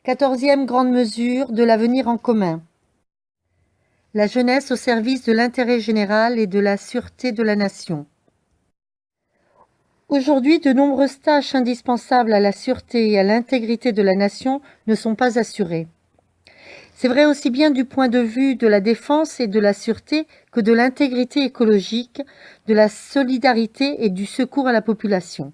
14e grande mesure de l'avenir en commun. La jeunesse au service de l'intérêt général et de la sûreté de la nation. Aujourd'hui, de nombreuses tâches indispensables à la sûreté et à l'intégrité de la nation ne sont pas assurées. C'est vrai aussi bien du point de vue de la défense et de la sûreté que de l'intégrité écologique, de la solidarité et du secours à la population.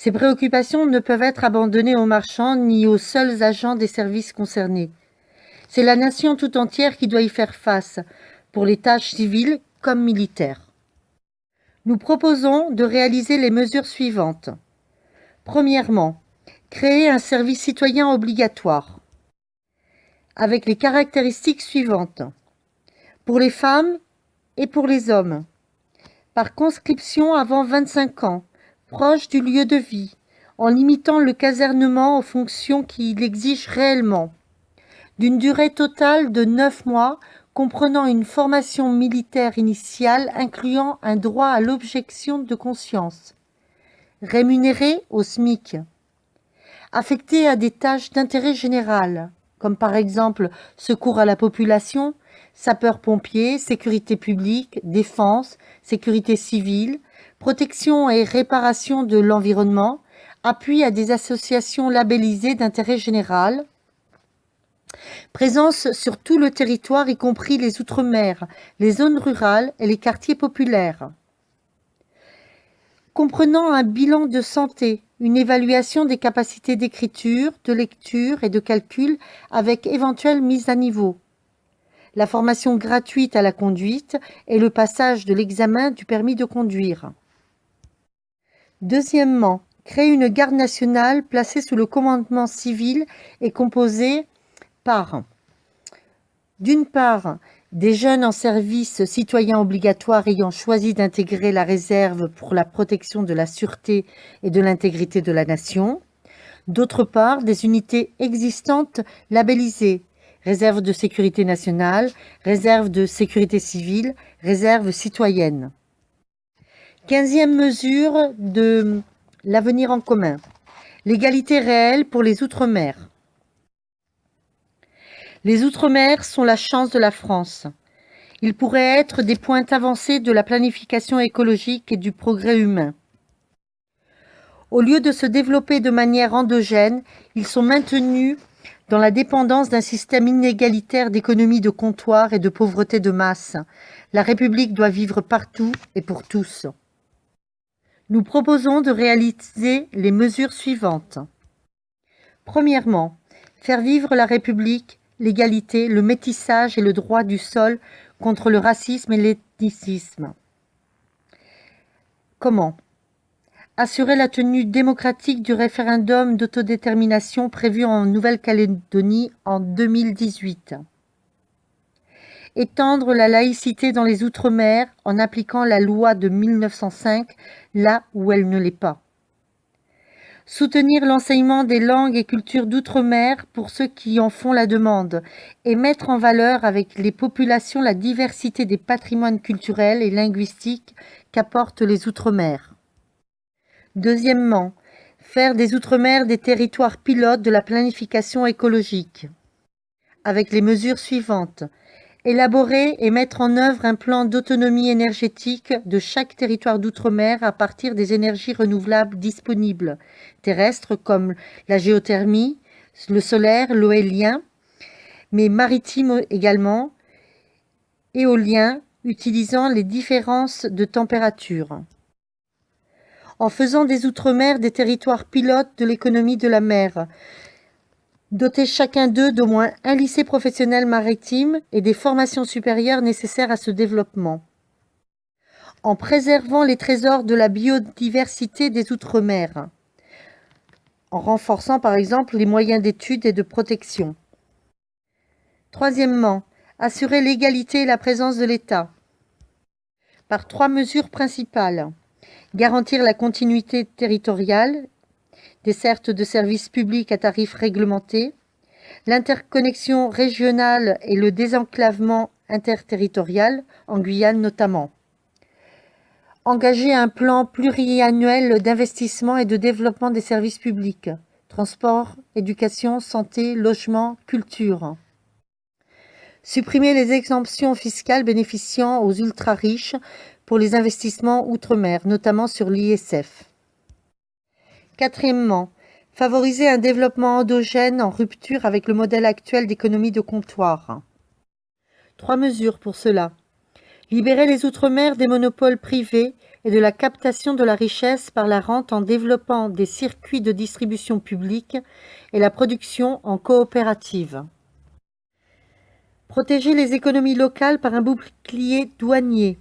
Ces préoccupations ne peuvent être abandonnées aux marchands ni aux seuls agents des services concernés. C'est la nation tout entière qui doit y faire face, pour les tâches civiles comme militaires. Nous proposons de réaliser les mesures suivantes. Premièrement, créer un service citoyen obligatoire, avec les caractéristiques suivantes. Pour les femmes et pour les hommes, par conscription avant 25 ans, proche du lieu de vie, en limitant le casernement aux fonctions qui l'exigent réellement, d'une durée totale de 9 mois, comprenant une formation militaire initiale incluant un droit à l'objection de conscience, rémunéré au SMIC, affecté à des tâches d'intérêt général, comme par exemple secours à la population, sapeurs-pompiers, sécurité publique, défense, sécurité civile, protection et réparation de l'environnement, appui à des associations labellisées d'intérêt général, présence sur tout le territoire, y compris les outre-mer, les zones rurales et les quartiers populaires. Comprenant un bilan de santé, une évaluation des capacités d'écriture, de lecture et de calcul avec éventuelle mise à niveau. La formation gratuite à la conduite et le passage de l'examen du permis de conduire. Deuxièmement, créer une garde nationale placée sous le commandement civil et composée par, d'une part, des jeunes en service citoyen obligatoire ayant choisi d'intégrer la réserve pour la protection de la sûreté et de l'intégrité de la nation. D'autre part, des unités existantes labellisées, réserve de sécurité nationale, réserve de sécurité civile, réserve citoyenne. 15e mesure de l'avenir en commun, l'égalité réelle pour les Outre-mer. Les Outre-mer sont la chance de la France. Ils pourraient être des points avancés de la planification écologique et du progrès humain. Au lieu de se développer de manière endogène, ils sont maintenus dans la dépendance d'un système inégalitaire d'économie de comptoir et de pauvreté de masse. La République doit vivre partout et pour tous. Nous proposons de réaliser les mesures suivantes. Premièrement, faire vivre la République, l'égalité, le métissage et le droit du sol contre le racisme et l'ethnicisme. Comment ? Assurer la tenue démocratique du référendum d'autodétermination prévu en Nouvelle-Calédonie en 2018. Étendre la laïcité dans les Outre-mer en appliquant la loi de 1905 là où elle ne l'est pas. Soutenir l'enseignement des langues et cultures d'outre-mer pour ceux qui en font la demande et mettre en valeur avec les populations la diversité des patrimoines culturels et linguistiques qu'apportent les outre-mer. Deuxièmement, faire des outre-mer des territoires pilotes de la planification écologique, avec les mesures suivantes. Élaborer et mettre en œuvre un plan d'autonomie énergétique de chaque territoire d'outre-mer à partir des énergies renouvelables disponibles, terrestres comme la géothermie, le solaire, l'éolien, mais maritimes également, éolien, utilisant les différences de température. En faisant des outre-mer des territoires pilotes de l'économie de la mer, doter chacun d'eux d'au moins un lycée professionnel maritime et des formations supérieures nécessaires à ce développement. En préservant les trésors de la biodiversité des Outre-mer, en renforçant par exemple les moyens d'études et de protection. Troisièmement, assurer l'égalité et la présence de l'État. Par 3 mesures principales. Garantir la continuité territoriale, desserte de services publics à tarifs réglementés, l'interconnexion régionale et le désenclavement interterritorial, en Guyane notamment. Engager un plan pluriannuel d'investissement et de développement des services publics, transport, éducation, santé, logement, culture. Supprimer les exemptions fiscales bénéficiant aux ultra-riches pour les investissements outre-mer, notamment sur l'ISF. Quatrièmement, favoriser un développement endogène en rupture avec le modèle actuel d'économie de comptoir. 3 mesures pour cela. Libérer les outre-mer des monopoles privés et de la captation de la richesse par la rente en développant des circuits de distribution publique et la production en coopérative. Protéger les économies locales par un bouclier douanier,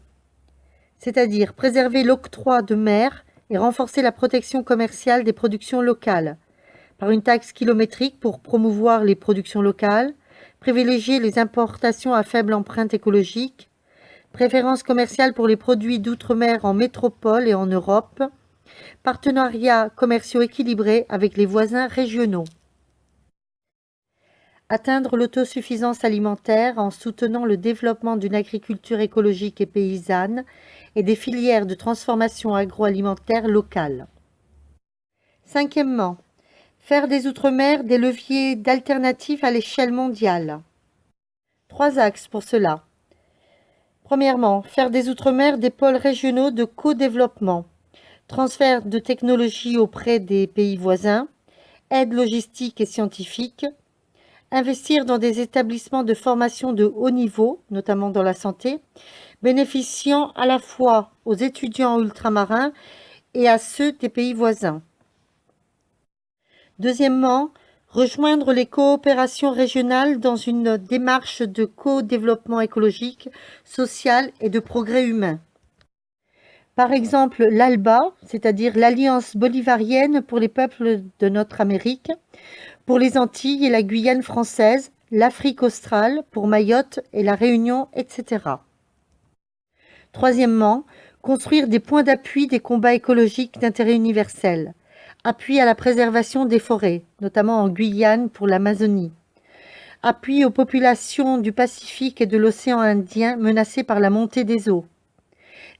c'est-à-dire préserver l'octroi de mer et renforcer la protection commerciale des productions locales, par une taxe kilométrique pour promouvoir les productions locales, privilégier les importations à faible empreinte écologique, préférence commerciale pour les produits d'outre-mer en métropole et en Europe, partenariats commerciaux équilibrés avec les voisins régionaux. Atteindre l'autosuffisance alimentaire en soutenant le développement d'une agriculture écologique et paysanne et des filières de transformation agroalimentaire locales. Cinquièmement, faire des outre-mer des leviers d'alternatives à l'échelle mondiale. 3 axes pour cela. Premièrement, faire des outre-mer des pôles régionaux de co-développement, transfert de technologies auprès des pays voisins, aide logistique et scientifique, investir dans des établissements de formation de haut niveau, notamment dans la santé, bénéficiant à la fois aux étudiants ultramarins et à ceux des pays voisins. Deuxièmement, rejoindre les coopérations régionales dans une démarche de co-développement écologique, social et de progrès humain. Par exemple, l'ALBA, c'est-à-dire l'Alliance bolivarienne pour les peuples de notre Amérique, pour les Antilles et la Guyane française, l'Afrique australe, pour Mayotte et la Réunion, etc. Troisièmement, construire des points d'appui des combats écologiques d'intérêt universel. Appui à la préservation des forêts, notamment en Guyane pour l'Amazonie. Appui aux populations du Pacifique et de l'océan Indien menacées par la montée des eaux.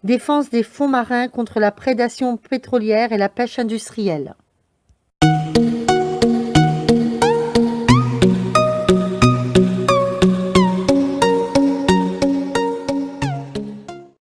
Défense des fonds marins contre la prédation pétrolière et la pêche industrielle.